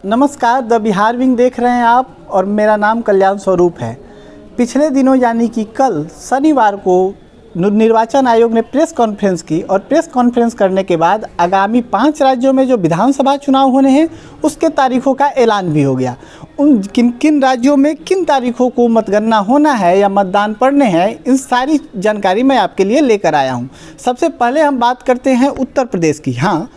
नमस्कार, the Bihar wing देख रहे हैं आप और मेरा नाम कल्याण स्वरूप है। पिछले दिनों यानी कि कल शनिवार को निर्वाचन आयोग ने प्रेस कॉन्फ्रेंस की और प्रेस कॉन्फ्रेंस करने के बाद आगामी 5 राज्यों में जो विधानसभा चुनाव होने हैं उसके तारीखों का ऐलान भी हो गया। उन किन किन राज्यों में किन तारीखों को मतगणना होना है या मतदान पड़ने हैं, इन सारी जानकारी मैं आपके लिए लेकर आया हूं। सबसे पहले हम बात करते हैं उत्तर प्रदेश की। हाँ,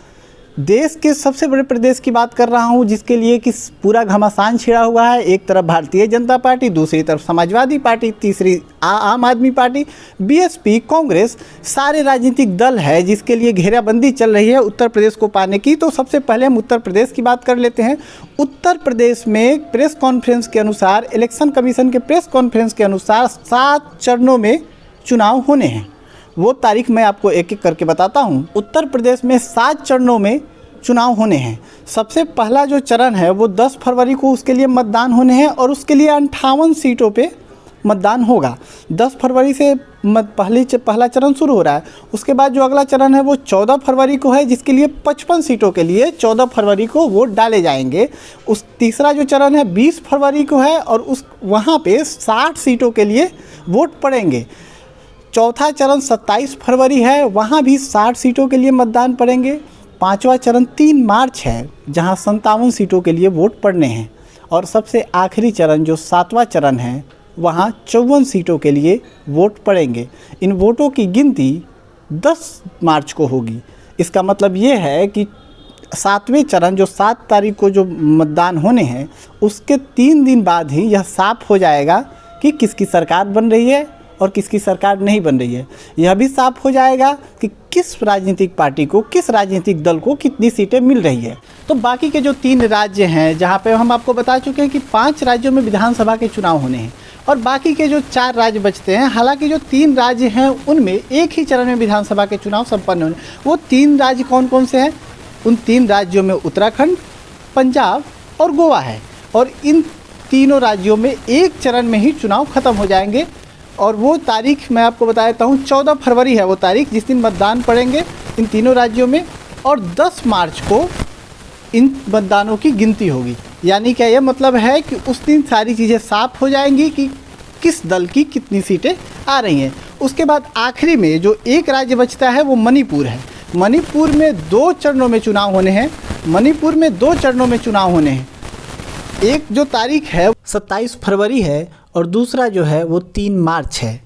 देश के सबसे बड़े प्रदेश की बात कर रहा हूं, जिसके लिए कि पूरा घमासान छिड़ा हुआ है। एक तरफ भारतीय जनता पार्टी, दूसरी तरफ समाजवादी पार्टी, तीसरी आम आदमी पार्टी, बीएसपी, कांग्रेस, सारे राजनीतिक दल है जिसके लिए घेराबंदी चल रही है उत्तर प्रदेश को पाने की। तो सबसे पहले हम उत्तर प्रदेश की बात कर लेते हैं। उत्तर प्रदेश में प्रेस कॉन्फ्रेंस के अनुसार, इलेक्शन कमीशन के प्रेस कॉन्फ्रेंस के अनुसार 7 चरणों में चुनाव होने हैं। वो तारीख मैं आपको एक एक करके बताता हूँ। उत्तर प्रदेश में 7 चरणों में चुनाव होने हैं। सबसे पहला जो चरण है वो 10 फरवरी को उसके लिए मतदान होने हैं और उसके लिए 58 सीटों पे मतदान होगा। 10 फरवरी से पहला चरण शुरू हो रहा है। उसके बाद जो अगला चरण है वो 14 फरवरी को है, जिसके लिए 55 सीटों के लिए 14 फरवरी को वोट डाले जाएंगे। तीसरा जो चरण है 20 फरवरी को है और वहाँ पे 60 सीटों के लिए वोट पड़ेंगे। चौथा चरण 27 फरवरी है, वहाँ भी 60 सीटों के लिए मतदान पड़ेंगे। पांचवा चरण 3 मार्च है, जहाँ 57 सीटों के लिए वोट पड़ने हैं। और सबसे आखिरी चरण जो 7वां चरण है, वहाँ 54 सीटों के लिए वोट पड़ेंगे। इन वोटों की गिनती 10 मार्च को होगी। इसका मतलब ये है कि 7वें चरण जो 7 तारीख को जो मतदान होने हैं, उसके 3 दिन बाद ही यह साफ हो जाएगा कि किसकी सरकार बन रही है और किसकी सरकार नहीं बन रही है। यह भी साफ हो जाएगा कि किस राजनीतिक पार्टी को, किस राजनीतिक दल को कितनी सीटें मिल रही है। तो बाकी के जो 3 राज्य हैं, जहां पे हम आपको बता चुके हैं कि 5 राज्यों में विधानसभा के चुनाव होने हैं और बाकी के जो 4 राज्य बचते हैं, हालांकि जो 3 राज्य हैं उनमें एक ही चरण में विधानसभा के चुनाव संपन्न होने। वो 3 राज्य कौन कौन से हैं? उन 3 राज्यों में उत्तराखंड, पंजाब और गोवा है। और इन तीनों राज्यों में एक चरण में ही चुनाव खत्म हो जाएंगे। और वो तारीख मैं आपको बता देता हूँ, 14 फरवरी है वो तारीख जिस दिन मतदान पड़ेंगे इन तीनों राज्यों में। और 10 मार्च को इन मतदानों की गिनती होगी। यानी क्या यह मतलब है कि उस दिन सारी चीज़ें साफ हो जाएंगी कि किस दल की कितनी सीटें आ रही हैं। उसके बाद आखिरी में जो एक राज्य बचता है वो मणिपुर है। मणिपुर में 2 चरणों में चुनाव होने हैं। मणिपुर में 2 चरणों में चुनाव होने हैं। एक जो तारीख है 27 फरवरी है और दूसरा जो है वो 3 मार्च है।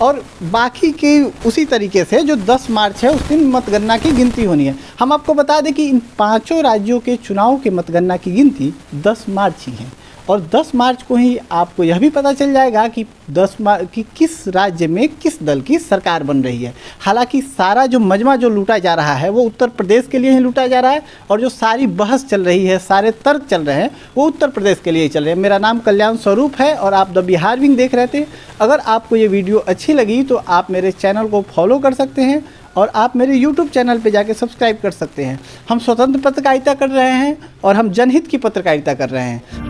और बाकी के उसी तरीके से जो 10 मार्च है उस दिन मतगणना की गिनती होनी है। हम आपको बता दें कि इन 5 राज्यों के चुनाव के मतगणना की गिनती 10 मार्च ही है। और 10 मार्च को ही आपको यह भी पता चल जाएगा कि 10 मार्च की किस राज्य में किस दल की सरकार बन रही है। हालांकि सारा जो मजमा जो लूटा जा रहा है वो उत्तर प्रदेश के लिए ही लूटा जा रहा है और जो सारी बहस चल रही है, सारे तर्क चल रहे हैं, वो उत्तर प्रदेश के लिए ही चल रहे हैं। मेरा नाम कल्याण स्वरूप है और आप द बिहार विंग देख रहे थे। अगर आपको ये वीडियो अच्छी लगी तो आप मेरे चैनल को फॉलो कर सकते हैं और आप मेरे YouTube चैनल पे जाके सब्सक्राइब कर सकते हैं। हम स्वतंत्र पत्रकारिता कर रहे हैं और हम जनहित की पत्रकारिता कर रहे हैं।